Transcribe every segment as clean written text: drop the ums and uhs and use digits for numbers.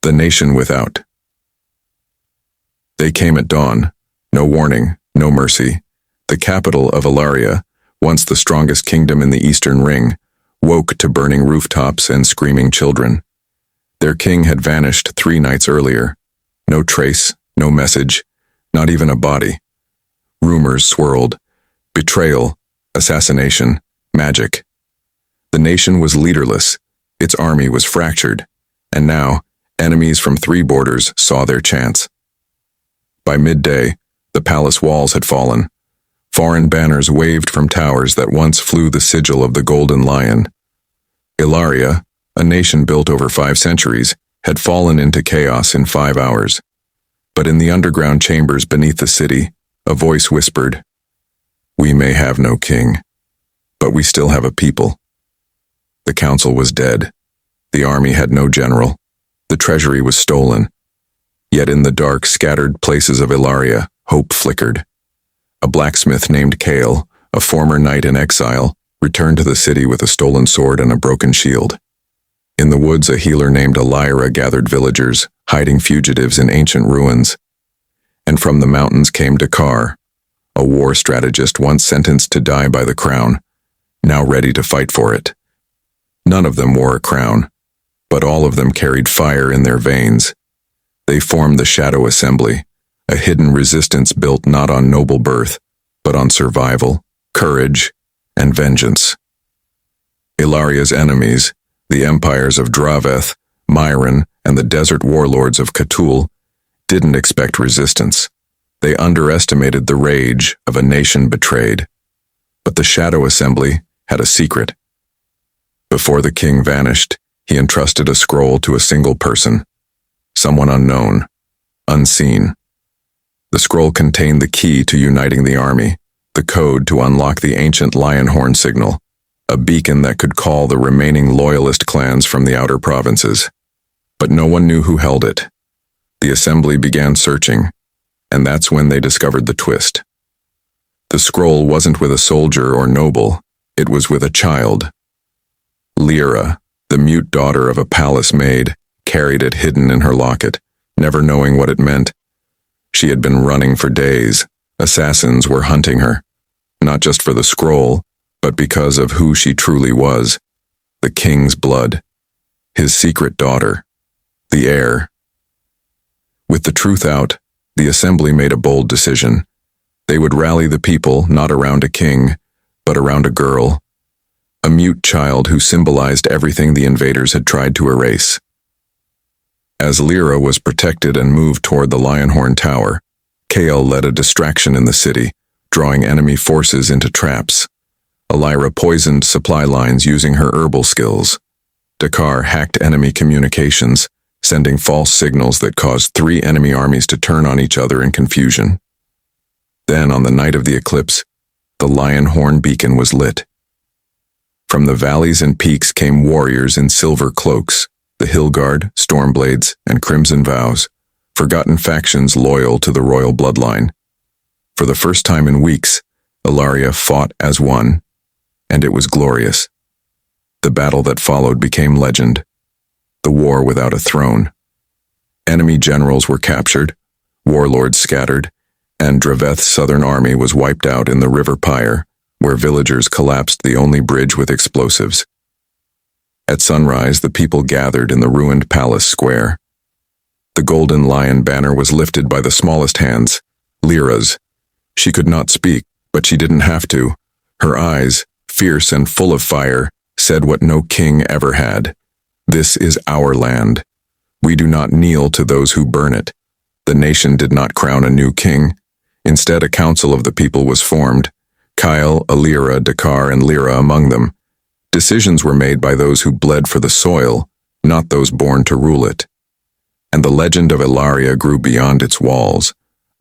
The nation without. They came at dawn, no warning, no mercy. The capital of Elaria, once the strongest kingdom in the eastern ring, woke to burning rooftops and screaming children. Their king had vanished 3 nights earlier. No trace, no message, not even a body. Rumors swirled. Betrayal, assassination, magic. The nation was leaderless. Its army was fractured. And now, enemies from 3 borders saw their chance. By midday, the palace walls had fallen. Foreign banners waved from towers that once flew the sigil of the Golden Lion. Elaria, a nation built over 5 centuries, had fallen into chaos in 5 hours. But in the underground chambers beneath the city, a voice whispered, "We may have no king, but we still have a people." The council was dead. The army had no general. The treasury was stolen. Yet in the dark, scattered places of Elaria, hope flickered. A blacksmith named Kale, a former knight in exile, returned to the city with a stolen sword and a broken shield. In the woods, a healer named Elaria gathered villagers, hiding fugitives in ancient ruins. And from the mountains came Dakar, a war strategist once sentenced to die by the crown, now ready to fight for it. None of them wore a crown, but all of them carried fire in their veins. They formed the Shadow Assembly, a hidden resistance built not on noble birth, but on survival, courage, and vengeance. Ilaria's enemies, the empires of Draveth, Myron, and the desert warlords of Cthulhu, didn't expect resistance. They underestimated the rage of a nation betrayed. But the Shadow Assembly had a secret. Before the king vanished, he entrusted a scroll to a single person, someone unknown, unseen. The scroll contained the key to uniting the army, the code to unlock the ancient lion horn signal, a beacon that could call the remaining loyalist clans from the outer provinces. But no one knew who held it. The assembly began searching, and that's when they discovered the twist. The scroll wasn't with a soldier or noble, it was with a child. Lyra, the mute daughter of a palace maid, carried it hidden in her locket, never knowing what it meant. She had been running for days. Assassins were hunting her, not just for the scroll, but because of who she truly was, the king's blood, his secret daughter, the heir. With the truth out, the assembly made a bold decision. They would rally the people not around a king, but around a girl, a mute child who symbolized everything the invaders had tried to erase. As Lyra was protected and moved toward the Lionhorn Tower, Kale led a distraction in the city, drawing enemy forces into traps. Elaria poisoned supply lines using her herbal skills. Dakar hacked enemy communications, sending false signals that caused 3 enemy armies to turn on each other in confusion. Then, on the night of the eclipse, the Lionhorn beacon was lit. From the valleys and peaks came warriors in silver cloaks, the Hillguard, Stormblades, and Crimson Vows, forgotten factions loyal to the royal bloodline. For the first time in weeks, Elaria fought as one, and it was glorious. The battle that followed became legend. The war without a throne. Enemy generals were captured, warlords scattered, and Draveth's southern army was wiped out in the River Pyre, where villagers collapsed the only bridge with explosives. At sunrise, the people gathered in the ruined palace square. The Golden Lion banner was lifted by the smallest hands, Lyra's. She could not speak, but she didn't have to. Her eyes, fierce and full of fire, said what no king ever had. This is our land. We do not kneel to those who burn it. The nation did not crown a new king. Instead, a council of the people was formed, Kyle, Elaria, Dakar, and Lyra among them. Decisions were made by those who bled for the soil, not those born to rule it. And the legend of Elaria grew beyond its walls,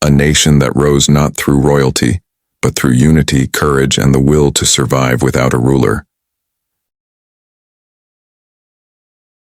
a nation that rose not through royalty, but through unity, courage, and the will to survive without a ruler.